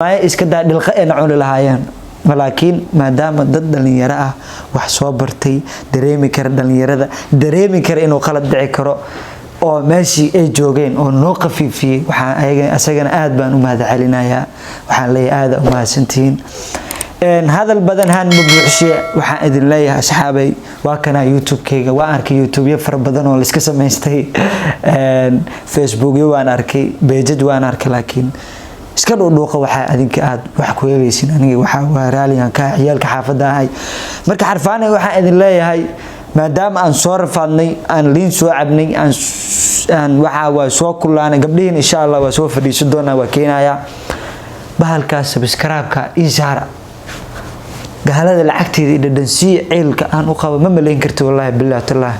ما إسكدا دلقة نعول لهايان ولكن ما دام ضد اليراه وحصو برتي دريمي كر دليرada dareemi kar inuu qalad dhici karo oo meeshii ay joogeen oo noo qafiifiyay waxaan asagana aad baan u mahad celinayaa waxaan leeyahay aad u mahadsantiin hadal badan han buuxshay waxaan idin leeyahay asxaabay waa kana YouTube-kayga waa arkay YouTube far badan oo la iska sameystay Facebook waan arkay page waan arkay laakiin iska dhuuqa waxa adinka aad wax ku yeelaysin aniga waxa waa raaliyan ka ciyalka xaafada ahay marka xarfaanay waxa idin leeyahay maadaama aan soo rafaadnay aan liin soo cabnay aan waxa waa soo kulaanay gabdhiin insha Allah waa soo fadhiisan doonaa waa keenaya bahalka subscribe-ka isaara gahalada lacagteeda dhadhansiyo ceelka aan u qabo ma maleyn karto wallahi billahi ta'ala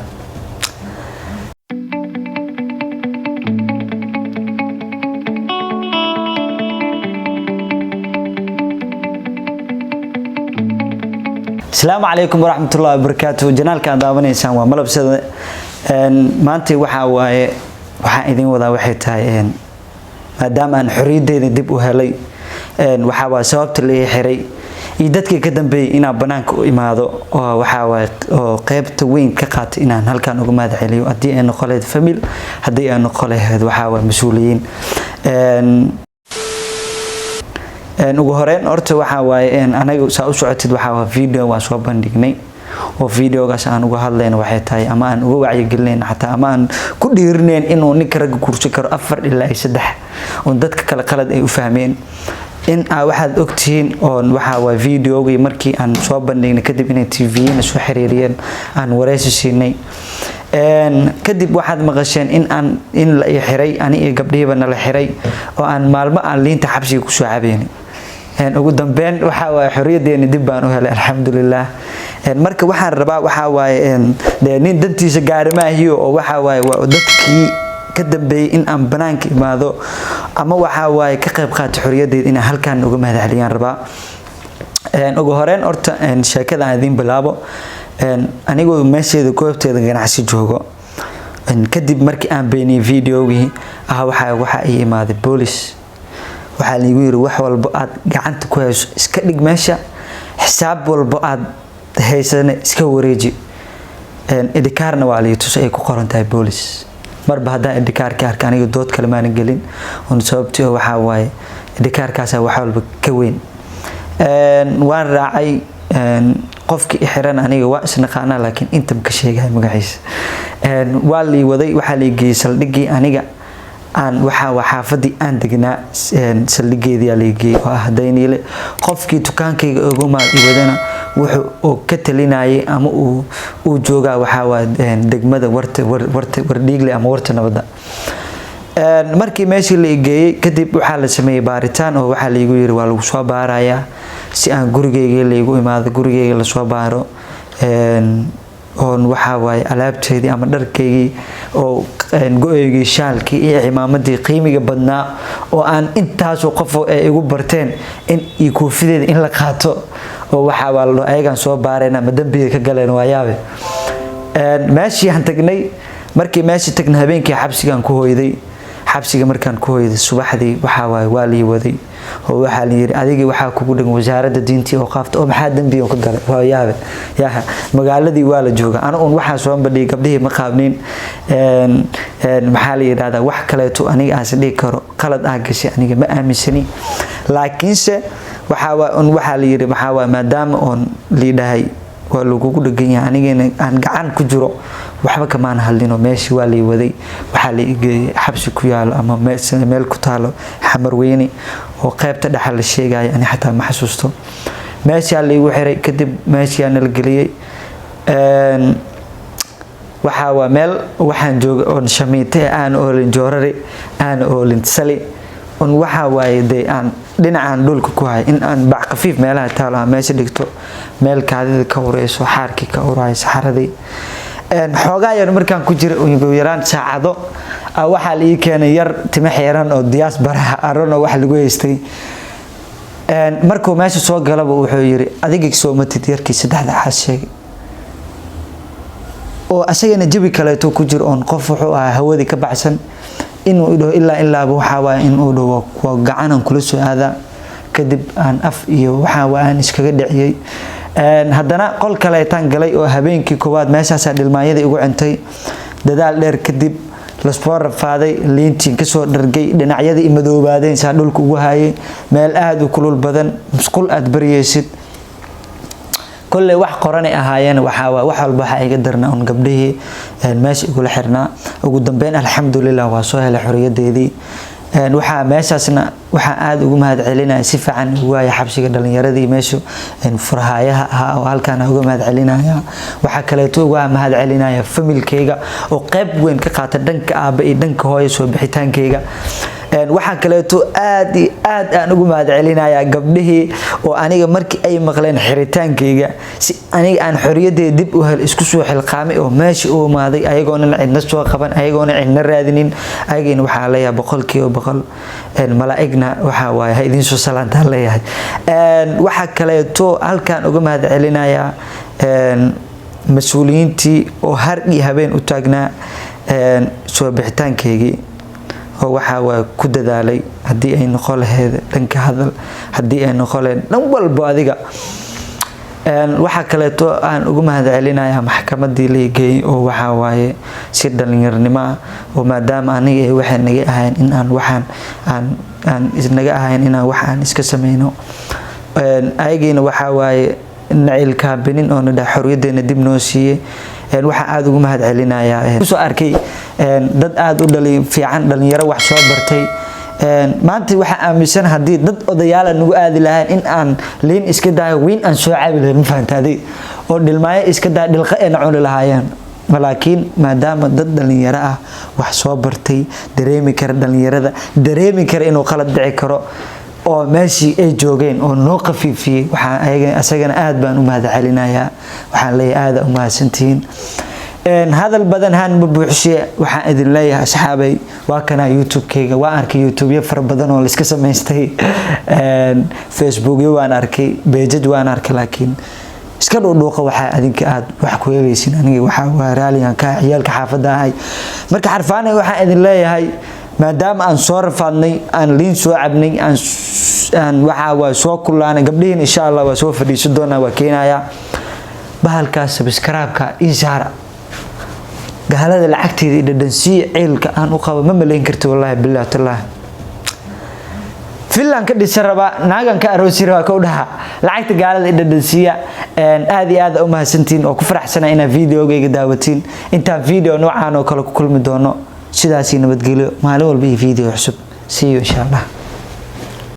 السلام عليكم ورحمة الله وبركاته جنال كان داوني إنسان وملب سد مانتي وحا إذن وذا وحيتها ما دام أن حريدي دب وهلي وحا سببت اللي حري يدتك كدن بي إنا بنانك إمادو وحا قيبت وين كقات إنا هل كان أقماد علي وأدي أنو قليد فميل هدي أنو قليد وحا مسؤولين ugu horeen horta waxa waaye anagu saa u socotid waxa waa video waan soo bandhignay oo videogaas aan uga hadlayno waxay tahay ama aan uga wacyi gelinayna xataa ama aan ku dhiirinayn inuu ninka rag kursi karo 4 ilaa 3 oo dadka kala qalad ay u fahmeen in waxaad ogtiin oo waxa waa videogii markii aan soo bandhignay kadib inay TV-na soo xiriiriyeen aan wareysi siinay kadib waxaad maqasheen in la xiray ani iyo gabdhihiiba la xiray oo aan maalmo aan liinta xabsiga ku soo cabeynay ugu dambeyn waxa waa xorriyadeena dib baan u helay alxamdulillah marka waxaan rabaa waxa waaye nin dantiisa gaarmaahiyo oo waxa waaye waa dadkii ka dambeeyay in aan banaanka imaado ama waxa waaye ka qayb qaato xorriyadeeda in halkaan uga mahad celiyaan rabaa ugu horeen horta sheekada aan idin bilaabo anigoo meesheeda goobteeda ganacsi joogo kadib markii aan beeniyay videogii waxa ay imaaday police waxa la igu yiri wax walba aad gacanta ku hayso iska dhig meesha xisaab walba aad haysan iska wareeji idikaarna waa la tusay ay ku qoran tahay police marba hadaa idikaarka arka aniga dood kale maan gelin oo sababtoo waxa waaye idikaarkaas wax walba ka weyn waan raacay qofkii xiran aniga waa isnaqaana laakiin inta ka sheegay magaciisa waa li waday waxa la geeyay saldhigii aniga aan waxa xaafadii aan degnaa saldhigeedii la geeyay oo hadayniile qofkii dukaankayga ugu maal wadana wuxuu ka talinayay ama uu joogaa waxa waa degmada wardhiigle ama warta nabada markii meeshii la geeyay kadib waxa la sameeyay baaritaan oo waxa la igu yiri waa lagu soo baarayaa si aan gurigeyga leeyahay imaado gurigeyga la soo baaro waxa way alaabteedii ama dharkeygii oo go'eygii shaalkii iyo imaamadii qiimiga badnaa oo aan intaas oo qof ay igu barteen in ii koofideeda in la qaato oo waxa waa loo ayagan soo baarayna ma dambiga ka galeen waayabe meeshii aan tagnay markii meeshii tagnay habeenkii xabsigan ku hooyday xabsiga markaan ku hooyday subaxdii waxa way waa lii waday oo waxa la yiri adiga waxa kugu dhigan wasaaradda diinta oo qaafta oo maxaa dambiga ka galay waayabe yaa magaaladii waa la jooga ana waxa soo bandhigay gabdhihii ma qaabnin maxaa la yiraahdaa wax kale to aniga aan sidii karo qalad ah gashay aniga ma aaminsani laakiinse waxa la yiri waxa waa maadaama on liidahay waa lagu dhagan yahay aniga aan gacan ku jiro waxba kamaan hadlino meeshii waa lii waday waxa la igay xabsi ku yaalo ama meel ku taalo xamar weyni oo qaybta dhaxal la sheegay ani xataa ma xasuusto meeshii la igu xiray kadib meeshii aan la galiyay waxa waa meel waxaan jooga oo shamiitay aan oolin joorare aan oolin sali waxa waaye aan dhinacaan dhulka ku hay in aan bac qafiif meelaha taalo meesha dhigto meel kaadida ka ureyso xaarki ka uray saxaradii xoogaa yar markaan ku jiro ugu yaraan saacado waxa la ii keenay yar timo xiran oo diyaas baraha arano wax lagu haystay markuu meesha soo galaba wuxuu yiri adiga soo matid yarkii saddexda xas sheegay oo asagana jabi kale to ku jiro on qof wuxuu hawadi ka baxsan inuu ilaa waxa waa in uu dhawo gacan kula soo aada kadib aan af iyo waxaan iskaga dhiciyay haddana qol kale taan galay oo habeenkii koowaad meeshaas dhilmaanyada igu cintay dadaal dheer kadib la soo rafaaday liintiin ka soo dhargay dhinacyada i madoobaadeen saa dhulka ugu hayay meel aad u kulul badan musqul aad bariyaysid كل واحد قرني أهايان وحال بحاجة درنا عن قبله ماشي يقول حرنا وقدام بين الحمد لله وصوها الحرية دي وحا ماشاسنا وحا عاد وقوم هذا علينا سفة عن هواية حبشي قدر يردي ماشو فرهايها وهل كان وقوم هذا علينا وحا كليتو وقوم هذا علينا يا فميل كيغا وقيب وين كقاطر دنك آبئي دنك هوي سو بحيتان كيغا waxaa kaleeto aad aan ugu mahad celinayaa gabdhihii oo aniga markii ay maqleen xiritaankayga si aniga aan xoriyadii dib u hel isku soo xilqaamay oo meeshii u maaday ayagoona cidna soo qaban ayagoona cidna raadinin ayagina waxa la yaab 100% malaa'igna waxa waay ha idin soo salaantaan leeyahay waxa kaleeto halkaan ugu mahad celinayaa mas'uuliyiintii oo har iyo habeen u taagnaa soo bixitaankayga oo waxa waa ku dadaalay hadii ay noqon lahayd dhanka hadal hadii ay noqon lahayd dhan walba adiga waxa kaleeto aan ugu mahad celinayaa maxkamadii la geeyay oo waxa waaye si dhalinyarnimo oo maadaama aniga waxay naga ahayn in aan waxaan aan isnaga ahayn in aan waxaan iska sameeyno ayagina waxa waaye naciilka binin oo nada xorriyadeena dib noo siiyay waxa aad ugu mahad celinayaa soo arkay dad aad u fiican dhalinyaro wax soo bartay maanta waxa aaminsan hadii dad odayaal nagu aadi lahayn in aan liin iska daayo weyn aan soo caabi lahayn faantaday oo dhilmaayo iska daa dhilqa ee cuni lahaayeen laakiin maadaama dad dhalinyaro ah wax soo bartay dareemi kara dhalinyarada dareemi kara inuu qalad dhici karo oo meeshii ay joogeen oo noo qafiifiyay waxaan ayaga asagana aad baan u mahad celinayaa waxaan leeyahay aad u mahadsantiin hadal badan haan ma buuxshay waxaan idin leeyahay asxaabay waa kana YouTube-kayga waa arkay YouTube far badan oo la iska sameystay Facebook waan arkay page waan arkay laakiin iska dhuuqa waxa adinka aad wax ku helaysin aniga waxa waa raaliyan ka ciyaalka xaafadda ahay marka xarfaanay waxaan idin leeyahay maadaama aan soo rafaadnay aan liin soo cabnay aan waxa waa soo kulaanay gabdhihiin insha Allah waa soo fadhiiso doonaa waa keenaya bahalkaas subscribe-ka isaara gahalada lacagteedii dhadhansiye ceelka aan u qabo ma maleyn karto wallahi billahi tallaah filan ka dhisay raba naagan ka aroosi raba ka u dhaha lacagta gaalada dhadhansiya aad iyo aad u mahadsantiin oo ku faraxsana ina videogayga daawatiin inta video noocaan oo kale ku kulmi doono sidaas nabadgelyo maalin walba video cusub see you insha Allah